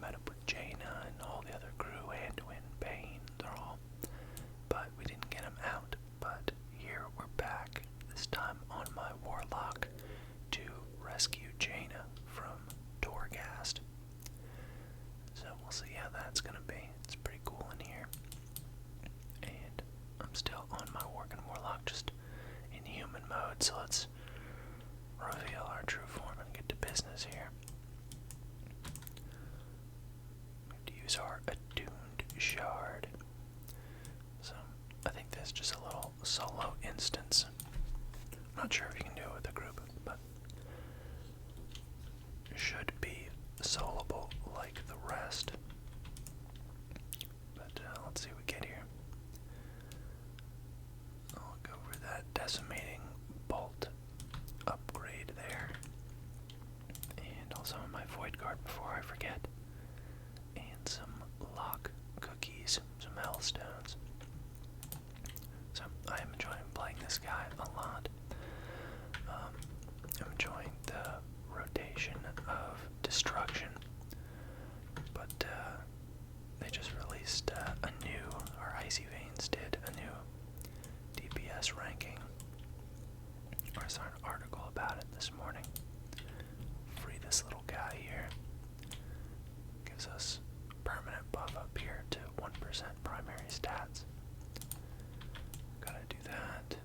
met up with Jaina and all the other crew, Anduin, Bane, they're all, but we didn't get them out. But here we're back, this time on my Warlock, to rescue Jaina from Torghast. So we'll see how that's gonna be. It's pretty cool in here. And I'm still on my Working Warlock, just in human mode, so let's reveal our true form and get to business here. We have to use our Attuned Shard. So I think there's just a little solo instance. I'm not sure if you can do it with a group, but it should be soloable like the rest. But let's see what we get here. I'll go for that Decimating Bolt upgrade there. And also my Void Guard before I forget. And some Lock Cookies, some Hellstones. So I am enjoying playing this guy a lot. I'm enjoying the rotation of Destruction, but they just released a new, or Icy Veins did, a new DPS ranking. I saw an article about it this morning. Free this little guy here. Gives us permanent buff up here to 1% primary stats. Gotta do that.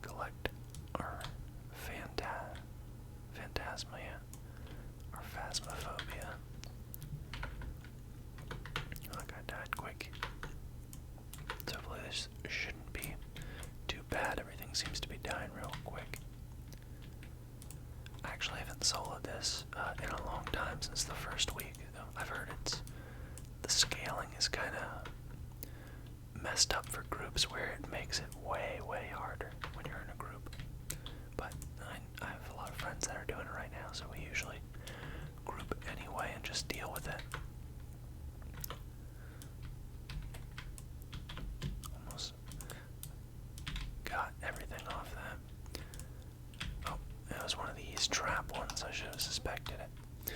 Collect our Phantasmia, or Phasmophobia. That guy died quick. So hopefully this shouldn't be too bad. Everything seems to be dying real quick. I actually haven't soloed this in a long time, since the first week. I've heard the scaling is kind of messed up for groups, where it makes it way harder when you're in a group. But I have a lot of friends that are doing it right now, so we usually group anyway and just deal with it. Almost got everything off that. Oh, it was one of these trap ones. I should have suspected it.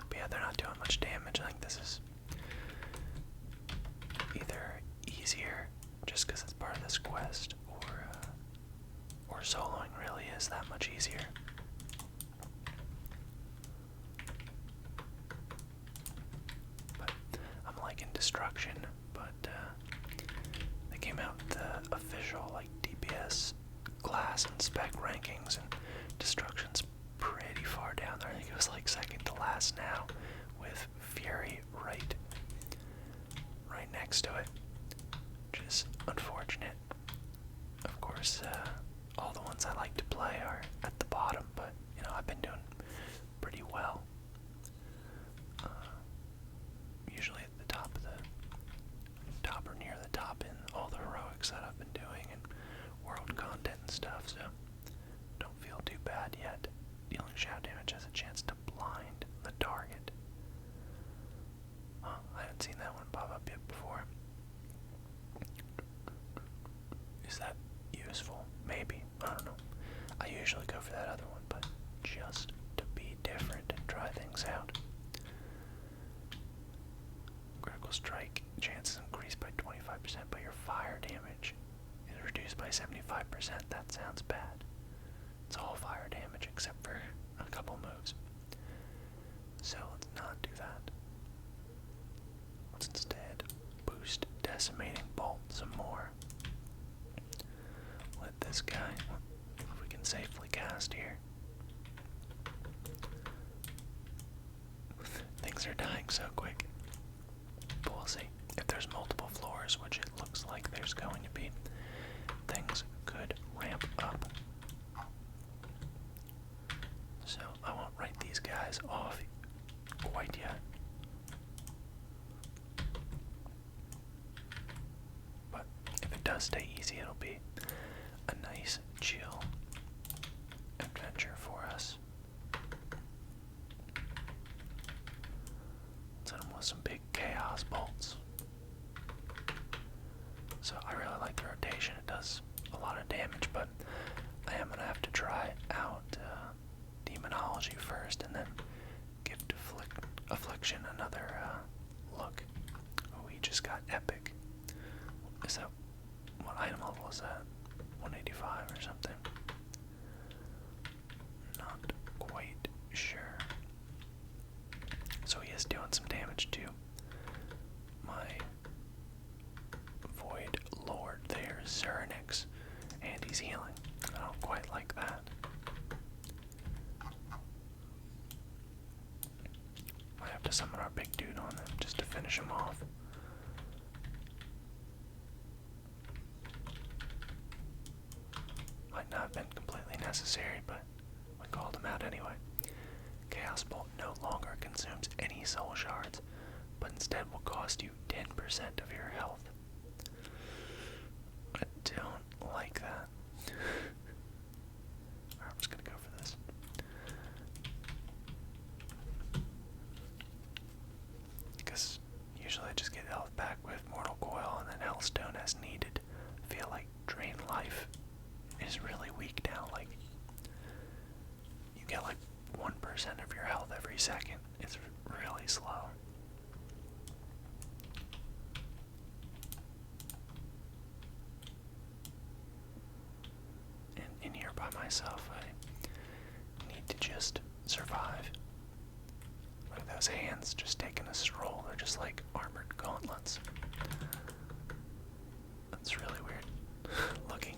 But yeah, they're not doing much damage. I think this is either easier just because it's part of this quest, or soloing really is that much easier. But I'm liking Destruction, but they came out with the official like DPS class and spec rankings, and Destruction's pretty far down there. I think it was like second to last now, with Fury right next to it, which is unfortunate. Of course, all the ones I like to play are at the bottom, but you know, I've been doing pretty well. Usually at the top or near the top in all the heroics that I've been doing and world content and stuff, so don't feel too bad yet. Dealing shadow damage has a chance to blind the target. I haven't seen that one pop up yet before. Is that useful? Maybe. I don't know. I usually go for that other one, but just to be different and try things out. Critical strike chances increased by 25%, but your fire damage is reduced by 75%. That sounds bad. It's all fire damage except for a couple moves. So let's not do that. Let's instead boost Decimating Bolt some more. Let this guy, if we can safely cast here. Things are dying so quick. But we'll see. If there's multiple floors, which it looks like there's going to be, things could ramp up. So I won't write these guys off quite yet. But if it does stay easy, it'll be a nice, chill adventure for us. Let's hit him with some big chaos bolts. So I really like the rotation. It does a lot of damage, but I am going to have to try out Demonology first, and then Gift collection, another look. Oh, we just got epic. Is that, what item level is that? 185 or something? Not quite sure. So he is doing some damage to my Void Lord there, Zernix, and he's healing. I don't quite like that. Might have to summon our big dude on him just to finish him off. Might not have been completely necessary, but we called him out anyway. Chaos Bolt no longer consumes any soul shards, but instead will cost you 10% of your health. I don't like that. Alright, I'm just gonna go for this. Because usually I just get health back with Mortal Coil and then Hellstone as needed. I feel like Drain Life is really weak now. Like, you get like 1% of your health every second. It's really slow. And in here by myself, I need to just survive. Look at those hands just taking a stroll. They're just like armored gauntlets. That's really weird looking.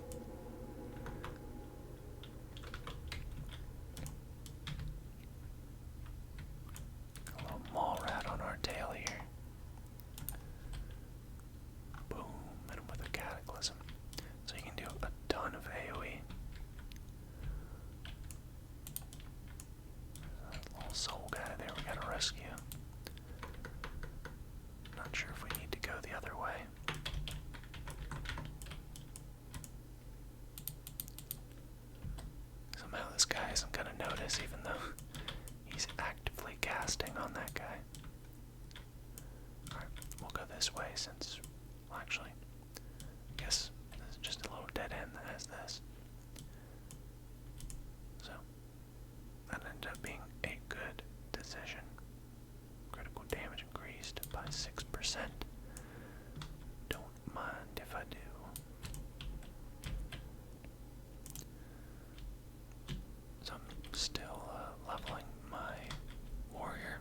A little mall rat on our tail here. Boom, hit him with a cataclysm. So you can do a ton of AoE. That little soul guy there we gotta rescue. Not sure if we need to go the other way. Somehow this guy isn't gonna notice even though he's actively casting on that guy. Alright, we'll go this way since, well actually, I guess this is just a little dead end that has this. So, that ended up being a good decision. Critical damage increased by 6%. Don't mind if I do. So I'm still leveling my warrior.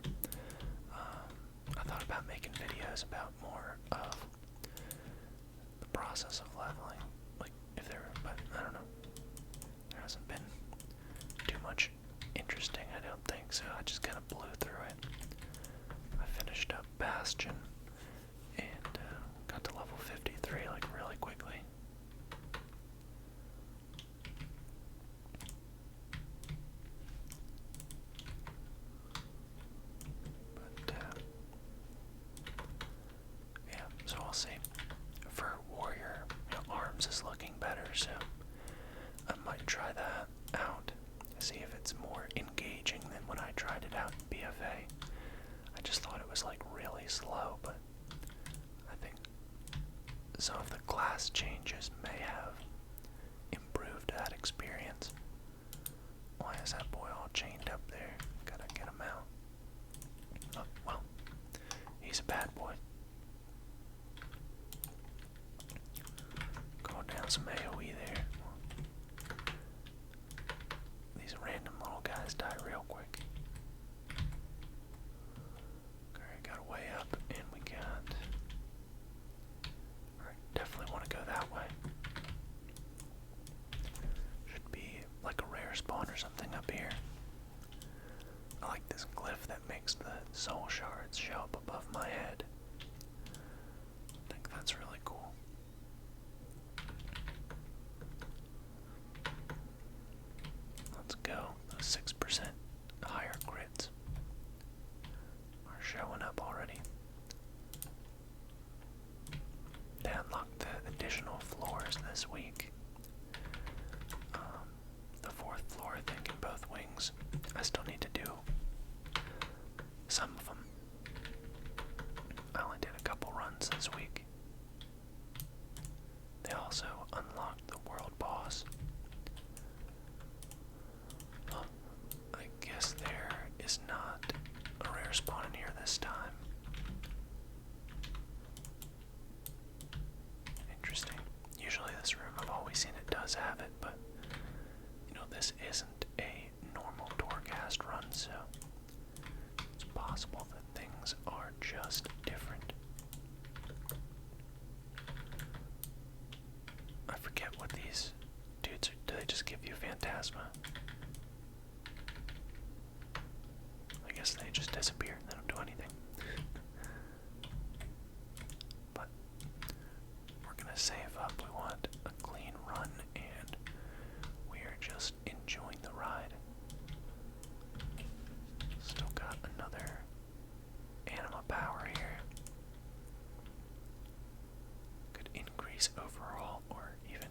I thought about making videos about more of the process of leveling, like if there, but I don't know. There hasn't been too much interesting, I don't think, so I just kind of blew through it. I finished up Bastion and got to level 53 like really quickly. But yeah, so I'll see. For warrior, arms is looking better, so I might try that out. See if it's more engaging than when I tried it out in BFA. I just thought it was like really slow, but I think some of the class changes may have improved that experience. Why is that boy all chained up there? Gotta get him out. Oh, well, he's a bad boy. Going down some AoE there. These random little guys die real quick. Okay, got a way up, and we got... Alright, definitely want to go that way. Should be like a rare spawn or something up here. I like this glyph that makes the soul shards show up above my head. I think that's really cool. Let's go. Those 6% higher crits are showing up already. They unlocked the additional floors this week. The 4th floor, I think, in both wings. I still need to do some of them. I only did a couple runs this week. They also unlocked the world boss. I guess there is not a rare spawn in here this time. possible that things are just different? I forget what these dudes are. Do they just give you Phantasma? I guess they just disappear. They don't do anything. But we're gonna save up. We want a clean run, and we are just enjoying the ride. Still got another anima power here. Could increase overall or even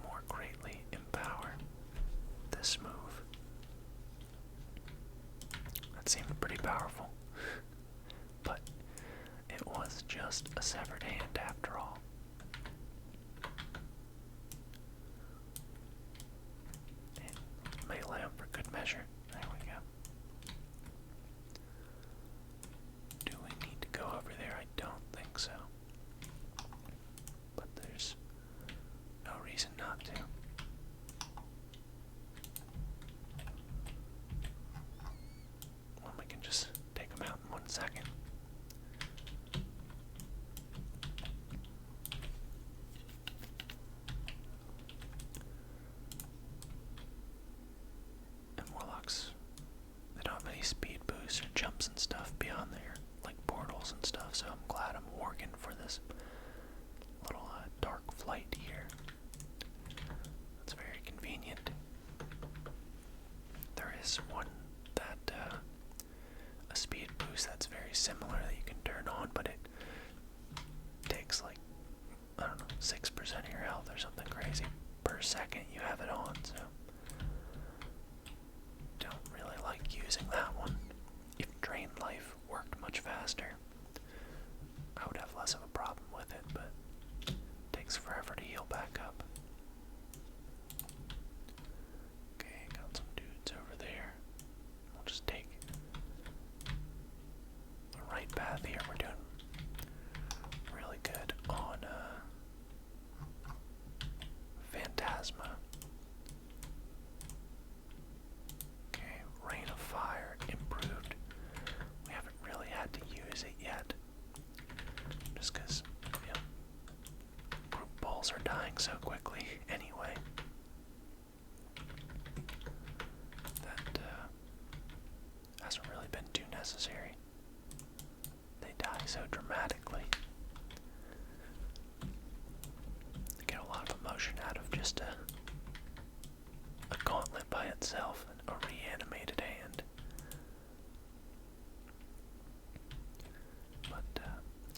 more greatly empower this move. That seemed pretty powerful, but it was just a severed hand after all. And melee him for good measure. There we go. Do we need to go over there? I don't think so. But there's no reason not to. Well, we can just take them out in 1 second. And Warlocks, they don't have any speed boosts or jumps and stuff beyond there, like portals and stuff, so I'm glad I'm working for this little dark flight here. That's very convenient. There is one that, a speed boost that's very similar that you can turn on, but it takes like, I don't know, 6% of your health or something crazy per second you have it on, so don't really like using that one. If Drain Life worked much faster, I would have less of a problem with it, but it takes forever to heal back up. Okay, got some dudes over there. We'll just take the right path here. We're doing really good on Phantasma. Okay, Rain of Fire improved. We haven't really had to use it yet, just because, you know, group balls are dying so quickly anyway. That hasn't really been too necessary. They die so dramatically. They get a lot of emotion out of just a gauntlet by itself and a reanimated hand. But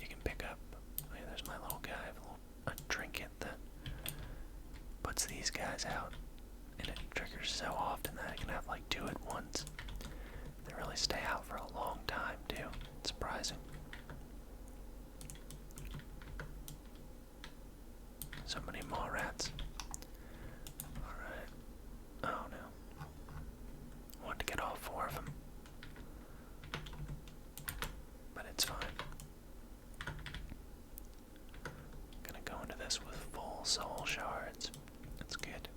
you can pick up, oh yeah, there's my little guy, a trinket that puts these guys out, and it triggers so often that I can have like 2 at once. They really stay out for a long time too. It's surprising. So many maw rats. Alright. Oh no. Wanted to get all 4 of them. But it's fine. Gonna go into this with full soul shards. That's good.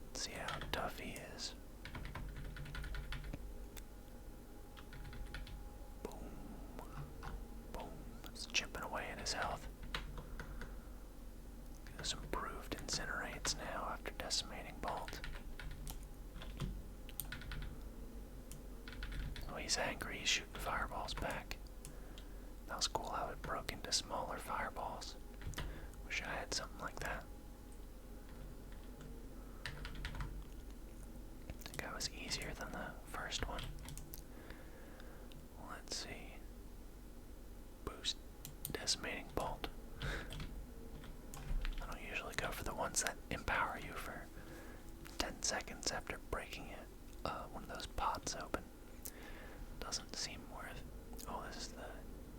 Let's see how tough he is. Boom. Boom. It's chipping away at his health. There's improved incinerates now after decimating bolt. Oh, he's angry. He's shooting fireballs back. That was cool how it broke into smaller fireballs. Wish I had something like that. I think I was easier than the first one. Let's see. Boost decimating bolt. I don't usually go for the ones that empower you for 10 seconds after breaking it. One of those pots open. Doesn't seem worth. Oh, this is the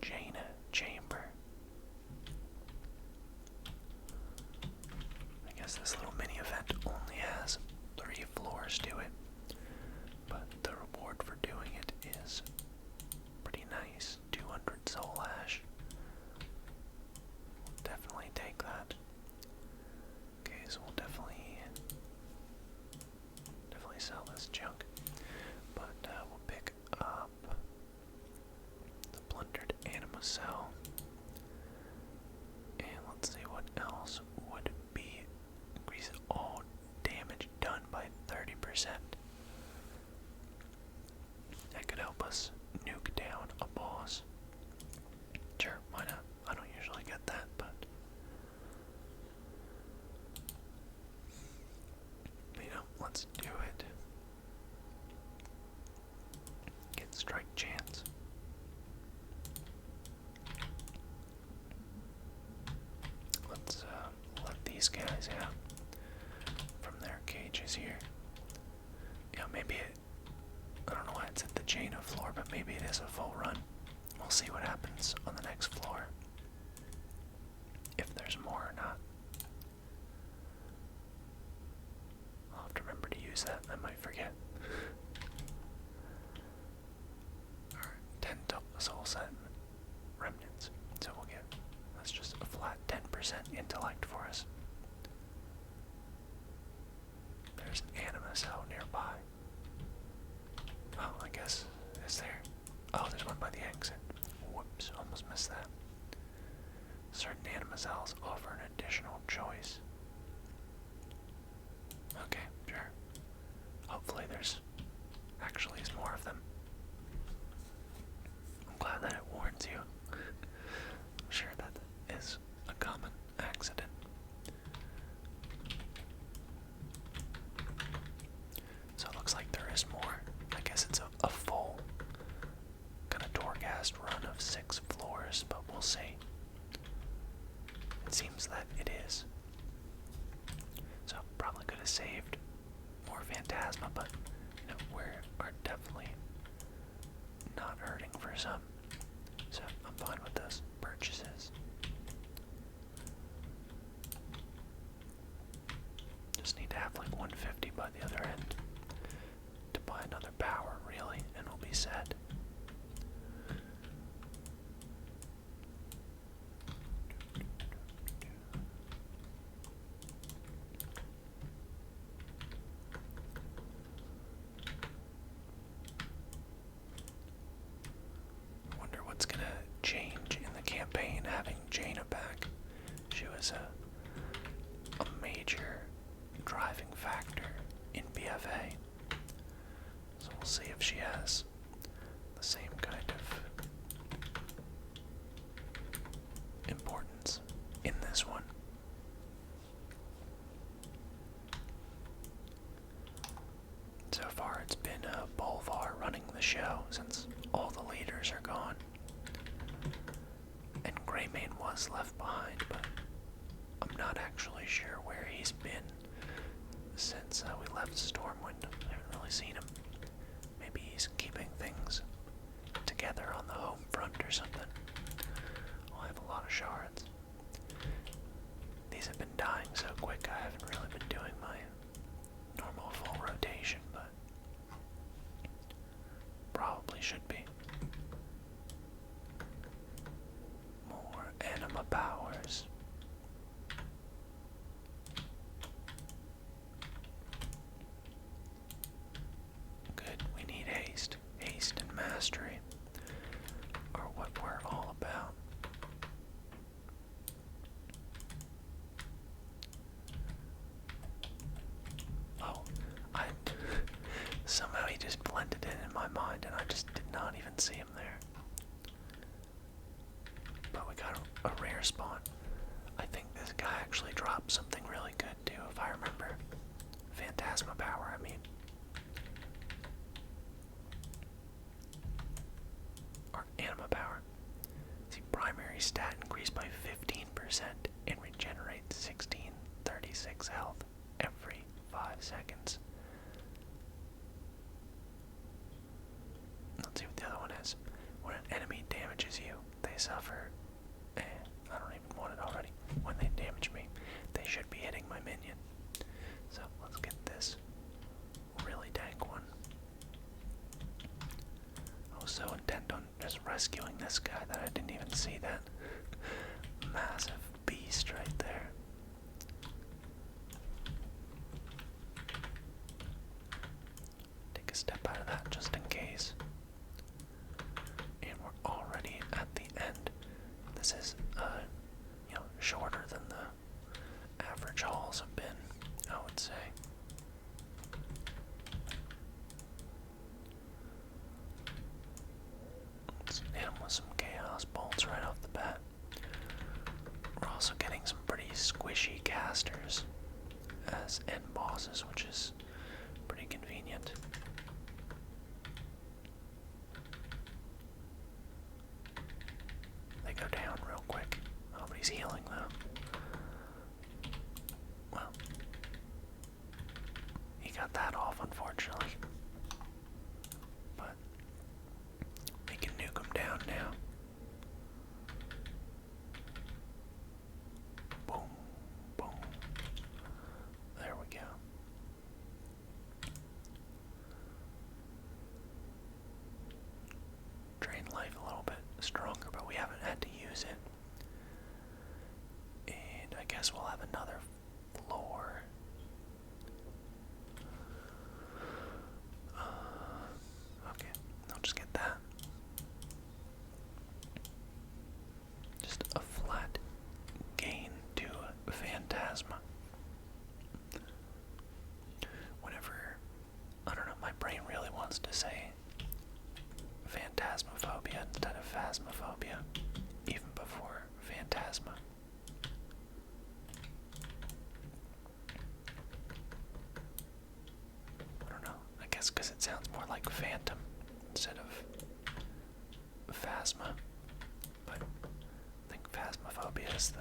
Jaina chamber. I guess this little mini event only has 3 floors to it, but the reward for doing it is pretty nice. 200 soul ash. Definitely take that. Okay, so we'll definitely sell this junk, but cell. And let's see what else would be. Increase all damage done by 30%. That could help us nuke down a boss. Sure, why not? I don't usually get that, but you know, let's do it. Get strike chance. Let's let these guys out from their cages here. Yeah, maybe it, I don't know why it's at the Jaina floor, but maybe it is a full run. We'll see what happens on the next floor. If there's more or not. I'll have to remember to use that. I might forget. Alright, 10 soul set remnants. So we'll get, that's just a flat 10% intellect for us. There's an anima cell nearby. Oh, I guess, is there? Oh, there's one by the exit. Whoops, almost missed that. Certain anima cells offer an additional choice. Okay, sure. Hopefully there's actually more of them. I'm glad that it warns you. I'm sure that is a common accident. So it looks like there is more. I guess it's a full kind of Torghast run of 6 floors, but we'll see. It seems that it is. So probably could have saved more Phantasma, but you know, we are definitely not hurting for some. So I'm fine with those purchases. Just need to have like 150 by the other end to buy another power, really, and we'll be set. Wonder what's gonna change in the campaign having Jaina back. She was a major driving factor in BFA. So we'll see if she has the same kind of importance in this one. So far it's been Bolvar running the show since all the leaders are gone. And Greymane was left behind, but I'm not actually sure where he's been since we left Stormwind. I haven't really seen him. Maybe he's keeping things together on the home front or something. I have a lot of shards. These have been dying so quick I haven't really been doing my normal full rotation, but probably should be. More anima powers. Good, we need haste. Haste and mastery are what we're all about. Oh, somehow he just blended in my mind and I just did not even see him there. But we got a rare spawn. I think this guy actually dropped something really good too, if I remember. Phantasma power, I mean. Or anima power. See, primary stat increased by 15% and regenerates 1636 health every 5 seconds. Let's see what the other one is. When an enemy damages you, they suffer. I don't even want it already. When they damage me, they should be hitting my minion. So let's get this really dank one. I was so intent on just rescuing this guy that I didn't even see that massive beast right there. Take a step out of that just in case. And we're already at the end. Let's hit him with some chaos bolts right off the bat. We're also getting some pretty squishy casters as end bosses, which is pretty convenient. They go down real quick. Nobody's healing though. Well, he got that off, unfortunately. But we can nuke him down now. Boom, boom. There we go. Drain life a little bit stronger, but we haven't had to use it. And I guess we'll have another floor. Okay, I'll just get that. Just a flat gain to Phantasma. Whenever, I don't know, my brain really wants to say Phantasmophobia instead of Phasmophobia, even before Phantasma. I don't know, I guess because it sounds more like Phantom instead of Phasma, but I think Phasmophobia is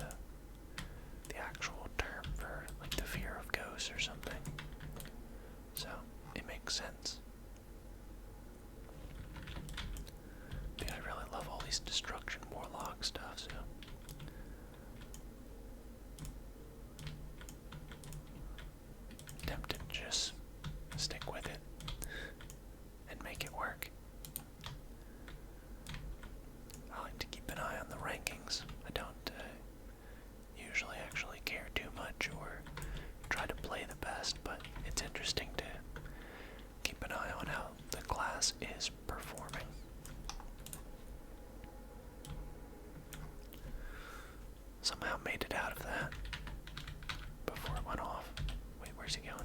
the actual term for like the fear of ghosts or something, so it makes sense. I really love all these destruction warlock stuff, so tempted to just stick with it and make it work. I like to keep an eye on the rankings. I don't usually actually care too much or try to play the best, but it's interesting to keep an eye on how the class is performing. Somehow made it out of that before it went off. Wait, where's he going?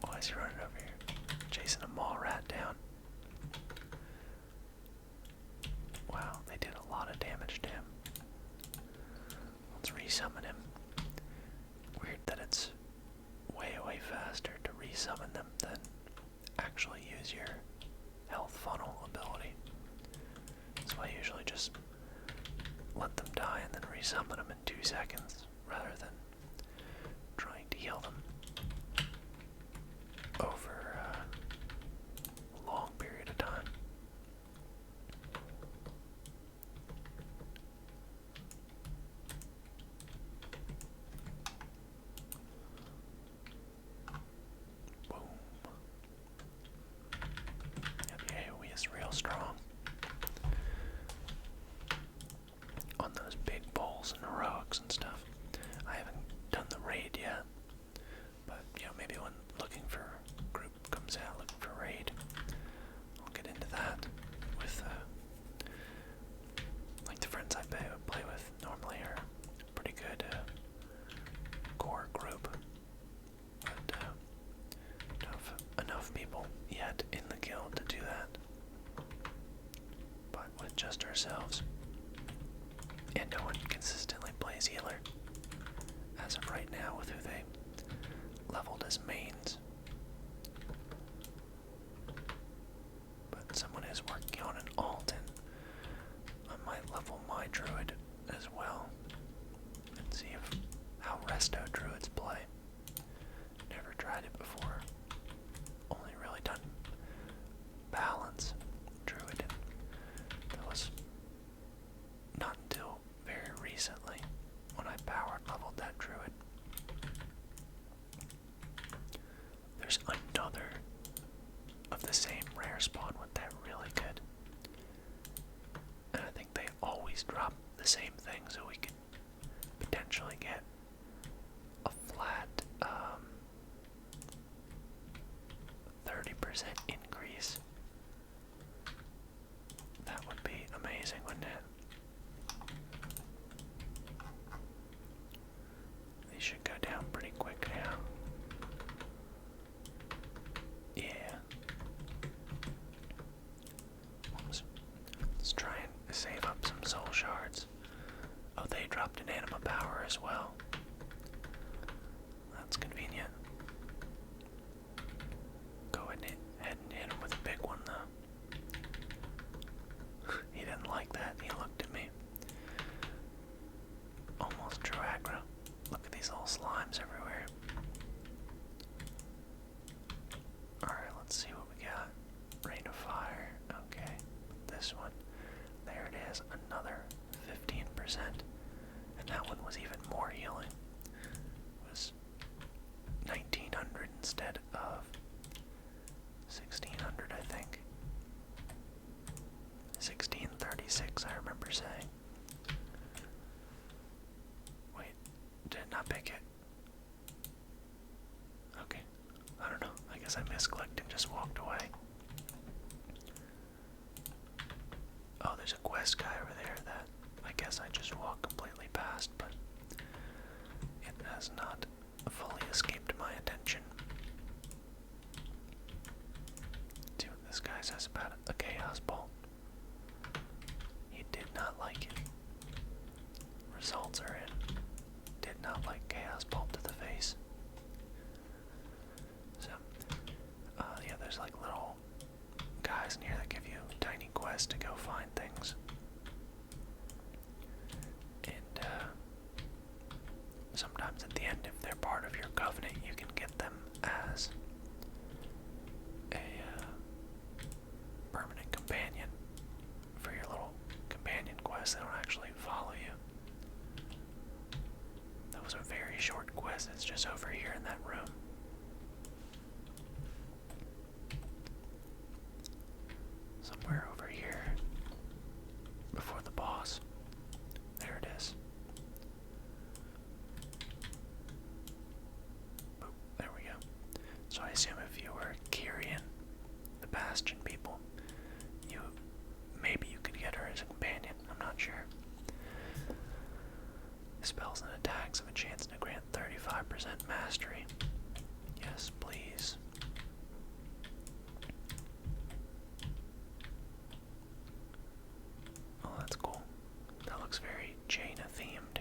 Why is he running over here? Chasing a mall rat down. Wow, they did a lot of damage to him. Let's resummon him. Weird that it's way faster to resummon them than actually use your health funnel ability. So I usually just let them die and then resummon them in 2 seconds rather than trying to heal them over a long period of time. Boom. Yeah, the AoE is real strong on those big bowls and heroics and stuff. I haven't done the raid yet, but maybe when looking for group comes out, looking for raid, I'll get into that with like the friends I play with normally are pretty good core group, but enough people yet in the guild to do that, but with just ourselves. And no one consistently plays healer, as of right now, with who they leveled as mains. But someone is working on an alt, and I might level my druid as well, and see how resto druids play. Never tried it before. Only really done balance druid, and that was not until very recently when I power leveled that druid. There's another of the same rare spawn with that really good, and I think they always drop the same thing, so we could potentially get a flat 30% increase. That would be amazing, wouldn't it? They should go down pretty quick now. Yeah. Oops. dropped an anima power as well. That's convenient. Go ahead and hit him with a big one, though. He didn't like that. He looked at me. Almost drew aggro. Look at these little slimes everywhere. Alright, let's see what we got. Rain of fire. Okay. This one. There it is. Another 15%. And that one was even more healing. It was 1900 instead of 1600, I think. 1636, I remember saying. Wait, did it not pick it? Okay, I don't know. I guess I misclicked and just walked away. Oh, there's a quest guy over there that I guess I just walked completely past, but it has not fully escaped my attention. Let's see what this guy says about a chaos bolt. He did not like it. Results are in. Did not like chaos bolt to the face. So, yeah, there's like little guys in here that give you tiny quests to go find things. And sometimes at the end, if they're part of your covenant, you can get them as a permanent companion for your little companion quests. They don't actually follow you. That was a very short quest. It's just over here in that room. Somewhere over here before the boss. There it is. Boop, there we go. So I assume if you were Kyrian, the Bastion people, maybe you could get her as a companion. I'm not sure. Spells and attacks have a chance to grant 35% mastery. Yes, please. Oh, that's cool. That looks very Jaina themed.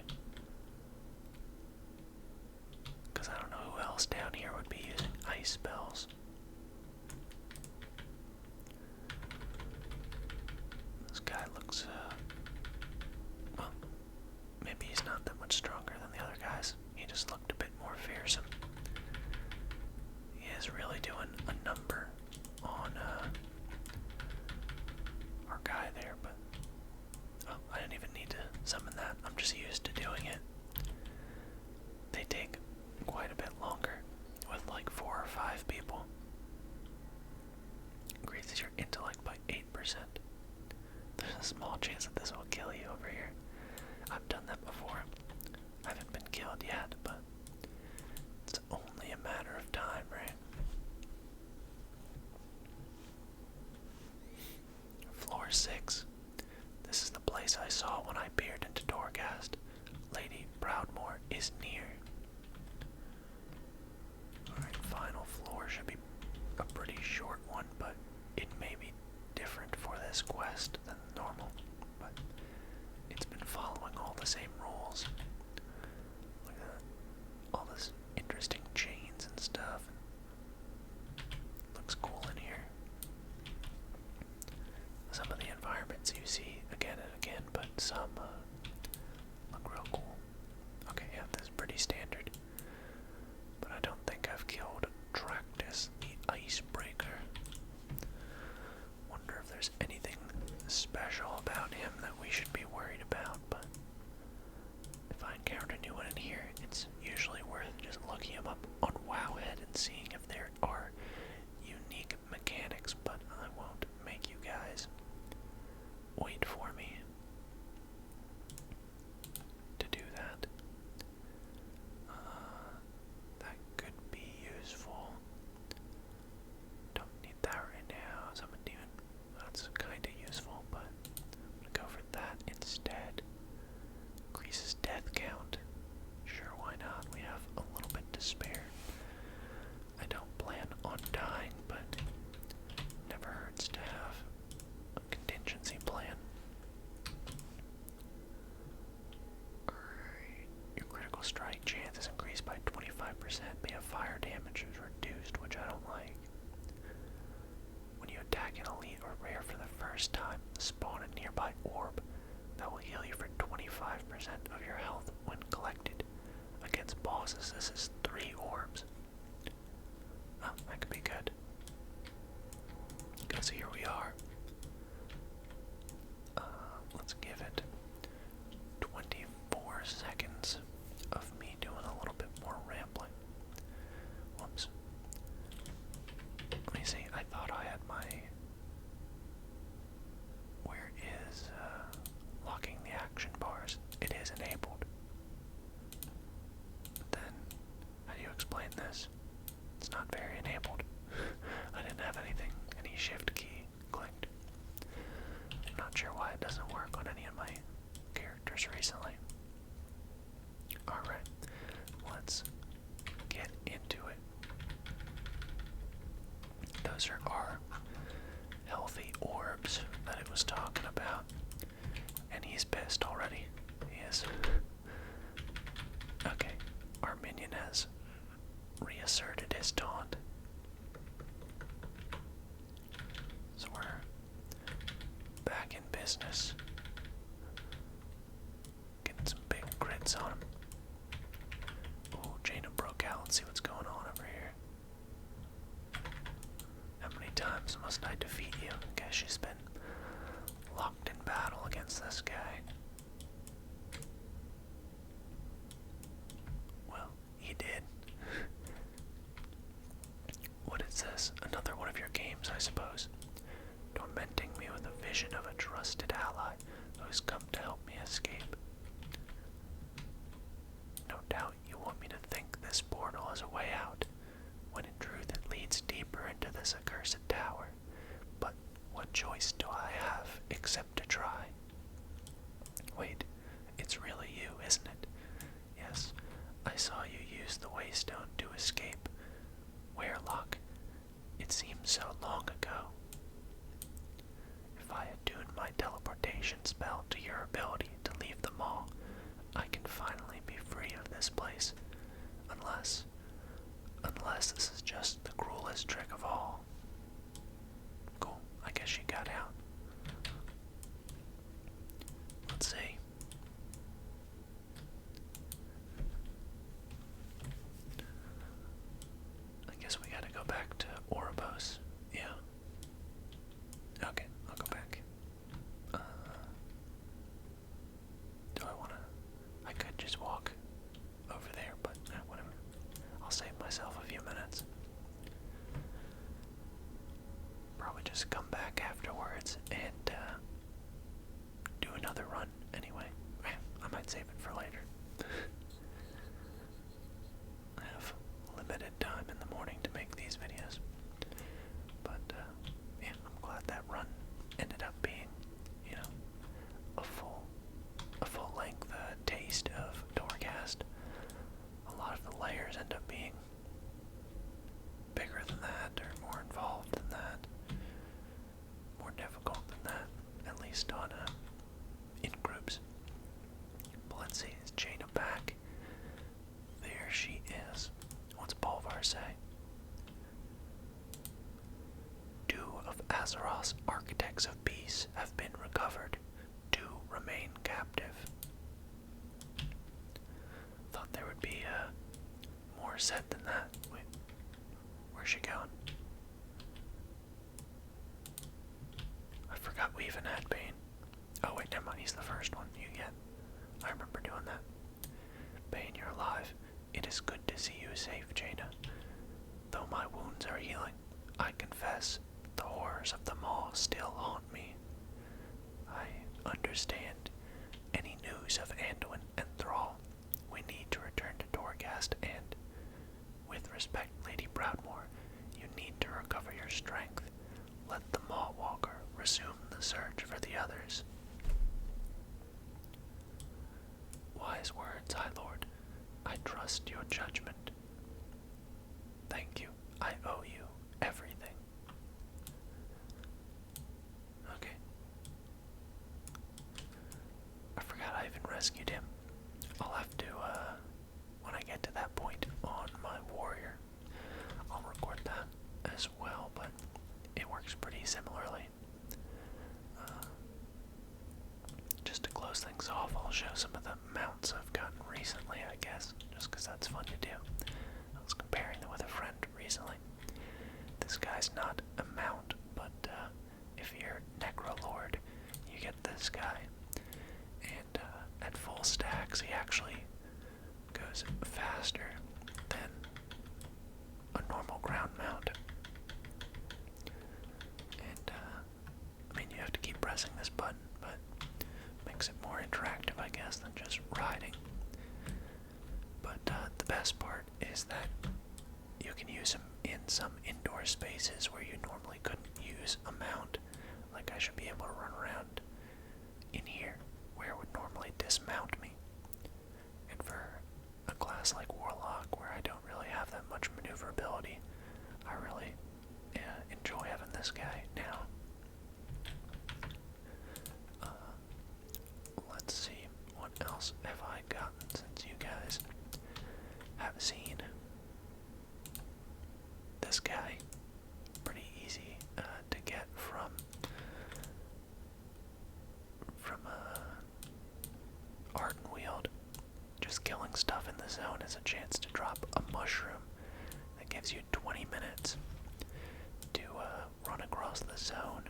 Because I don't know who else down here would be using ice spells. This guy looks, well, maybe he's not that much stronger than the other guys. He just looked a bit more fearsome. He is really doing a number on, our guy there, but oh, I didn't even need to summon that. I'm just used to doing it. They take quite a bit longer with like 4 or 5 people. Increases your intellect by 8%. There's a small chance that this will kill you over here. I've done that before. I haven't been killed yet, but it's only a matter of time, right? Floor 6. This is the place I saw when I peered into Torghast. Lady Proudmoore is near. Alright, final floor should be a pretty short one, but it may be different for this quest than normal. But it's been following all the same rules. Look at that. All this interesting chains and stuff. Looks cool in here. Some of the environments you see again and again, but some look real cool. Okay, yeah, this is pretty standard. But I don't think I've killed Tractus, the Icebreaker. Wonder if there's anything special about him that we should be worried about, but if I encounter a new one in here, it's usually worth just looking him up on Wowhead and seeing if there are unique mechanics, but I won't make you guys wait for me to do that. That could be useful. first time, spawn a nearby orb that will heal you for 25% of your health when collected. Against bosses, this is 3 orbs. Oh, that could be good. Okay, so here we are. Let's give it 24 seconds of me doing a little bit more rambling. Whoops. Let me see, I thought I had my... Where is locking the action bars? It is enabled. But then, how do you explain this? It's not very enabled. I didn't have anything, any shift key clicked. I'm not sure why it doesn't work on any of my characters recently. Alright, let's get into it. Those are our healthy orbs that it was talking about. And he's pissed already. He is. Okay, our minion has reasserted his taunt. So we're back in business. Getting some big crits on him. Ooh, Jaina broke out. Let's see what's going on over here. How many times must I defeat you? Guess she's been locked in battle against this guy. Well, he did. What is this? Another one of your games, I suppose. Tormenting me with a vision of a trusted ally who's come to help me escape. No doubt you want me to think this portal is a way out, when in truth it leads deeper into this accursed tower. But what choice do I have except to try? Wait, it's really you, isn't it? Yes, I saw you use the Waystone to escape. Werelock, it seems so long ago. If I attune my teleportation spell to your ability to leave the mall, I can finally be free of this place. Unless this is just the cruelest trick of all. Cool, I guess she got out. Let's see. I guess we gotta go back to Ouroboros. Yeah. Okay, I'll go back. Do I wanna... I could just walk over there, but whatever. I'll save myself a few minutes. Probably just come back afterwards and do another run anyway. I might save it for later. I have limited time in the morning to make these videos. But yeah, I'm glad that run ended up being, you know, a full length taste of Torghast. A lot of the layers end up being bigger than that, or more involved than that, more difficult than that, at least on in groups. But let's see, is Jaina back? There she is. What's Bolvar say? 2 of Azeroth's Architects of Peace have been recovered. 2 remain captive. Thought there would be more said than that. Wait, where's she going? I forgot we even had Bane. Oh wait, never mind, he's the first one you get. I remember doing that. Bane, you're alive. It is good to see you safe, Jaina. Though my wounds are healing, I confess the horrors of the maw still haunt me. I understand. Any news of Anduin and Thrall? We need to return to Torghast and, with respect, Lady Proudmoore, you need to recover your strength. Let the Maw Walker resume the search for the others. Wise words, High Lord. I trust your judgment. Thank you. I owe you everything. Okay. I forgot I even rescued him. I'll have to, when I get to that point on my warrior, I'll record that as well, but it works pretty similarly. close things off, I'll show some of the mounts I've gotten recently, I guess, just because that's fun to do. I was comparing them with a friend recently. This guy's not a mount, but if you're Necrolord, you get this guy. And at full stacks, he actually goes faster than a normal ground mount. And, I mean, you have to keep pressing this button, but makes it more interactive, I guess, than just riding. But the best part is that you can use him in some indoor spaces where you normally couldn't use a mount. Like, I should be able to run around in here where it would normally dismount me. And for a class like Warlock, where I don't really have that much maneuverability, I really enjoy having this guy now. Let's see, what else have I gotten since you guys have seen this guy? Pretty easy to get from Ardenweald. Just killing stuff in the zone is a chance to drop a mushroom that gives you 20 minutes to run across the zone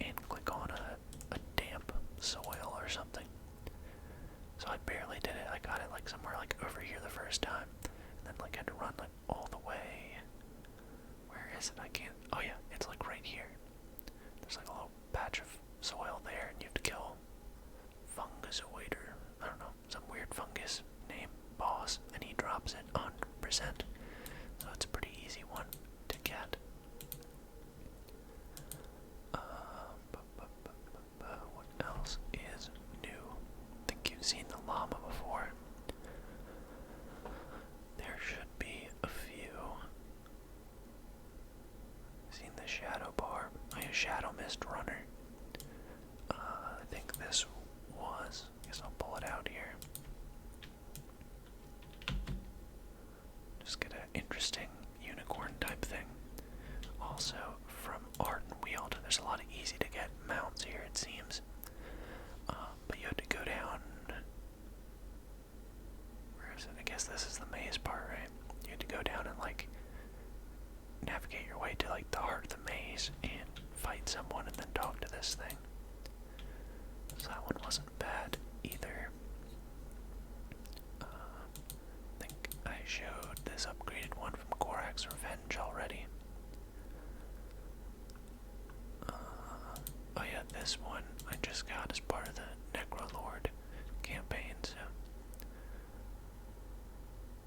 and click on a damp soil or something. So I barely did it. I got it like somewhere like over here the first time, and then like had to run like all the way. Where is it? I can't. Oh yeah, it's like right here. There's like a little patch of soil there, and you have to kill Fungusoid, or I don't know, some weird fungus name boss, and he drops it 100%. So it's a pretty easy one to get. What else is new? I think you've seen the llama before. There should be a few. Seen the shadow barb. Oh yeah, shadow mist runner. I think this was. Guess I'll pull it out here. Just get an interesting unicorn type thing. Also from Ardenweald, there's a lot of easy to get mounts here, it seems. But you have to go down. Where is it? I guess this is the maze part, right? You have to go down and like navigate your way to like the heart of the maze and fight someone and then talk to this thing. So that one wasn't bad either. I think I showed this upgraded one from Korak's Revenge already. Oh yeah, this one I just got as part of the Necrolord campaign, so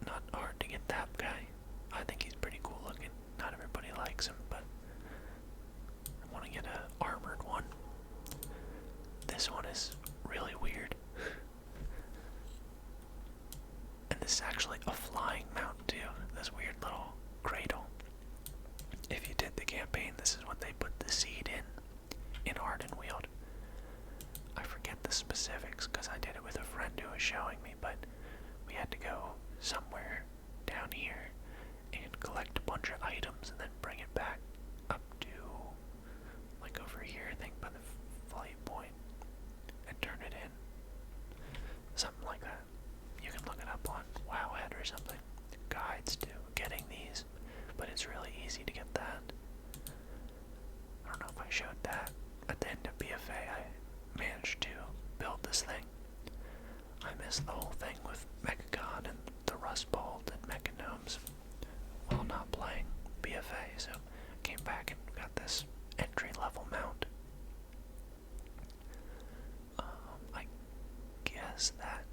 not hard to get that guy. I think he's pretty cool looking. Not everybody likes him, but I want to get a armored one. This one is really weird. And this is actually a flying mount too, this weird little cradle. If you did the campaign, this is what they put the seed in Ardenweald. I forget the specifics because I did it with a friend who was showing me, but we had to go somewhere down here and collect a bunch of items and then bring it back up to like over here, I think by the flight point, and turn it in. Something like that. You can look it up on Wowhead or something. Guides to getting these, but it's really easy to get that. I don't know if I showed that. At the end of BFA, I managed to build this thing. I missed the whole thing with Mechagon and the Rust Bolt and Mechanomes while not playing BFA, so I came back and got this entry-level mount. I guess that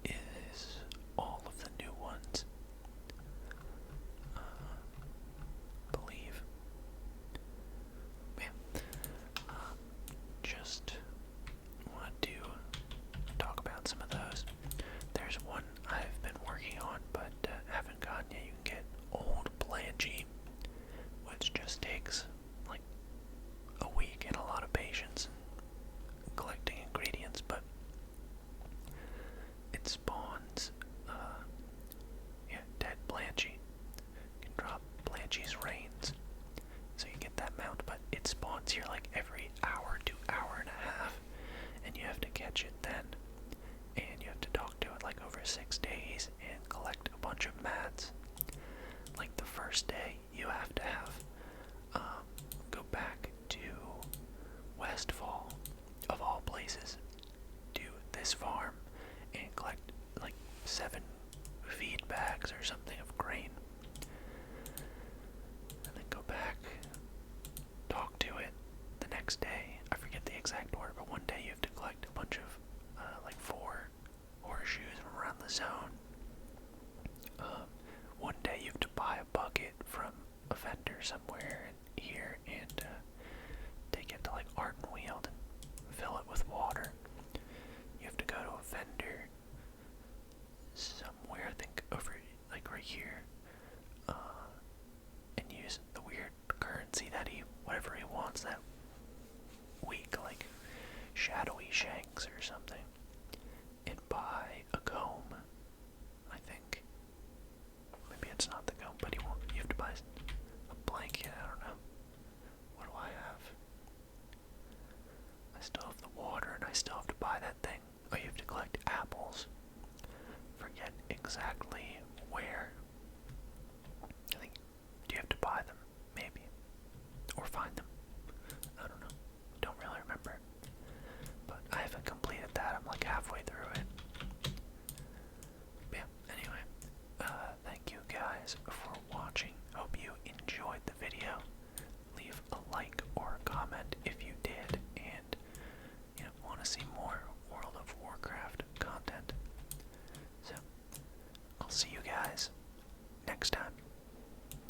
is all of the new ones. Believe. Man, just want to talk about some of those. There's one I've been working on, but haven't gotten yet. You can get Old Blangy, which just takes like a week and a lot of patience and collecting ingredients, but next day, I forget the exact order, but one day you have to collect a bunch of, like 4 horseshoes from around the zone. One day you have to buy a bucket from a vendor somewhere here and take it to like Ardenweald and fill it with water. You have to go to a vendor somewhere, I think over like right here, and use the weird currency that whatever he wants that week, like shadowy shanks or something, and buy a comb, I think. Maybe it's not the comb, but you have to buy a blanket, I don't know. What do I have? I still have the water, and I still have to buy that thing. Oh, you have to collect apples. Forget exactly where. I think, do you have to buy them? Maybe. Or find them.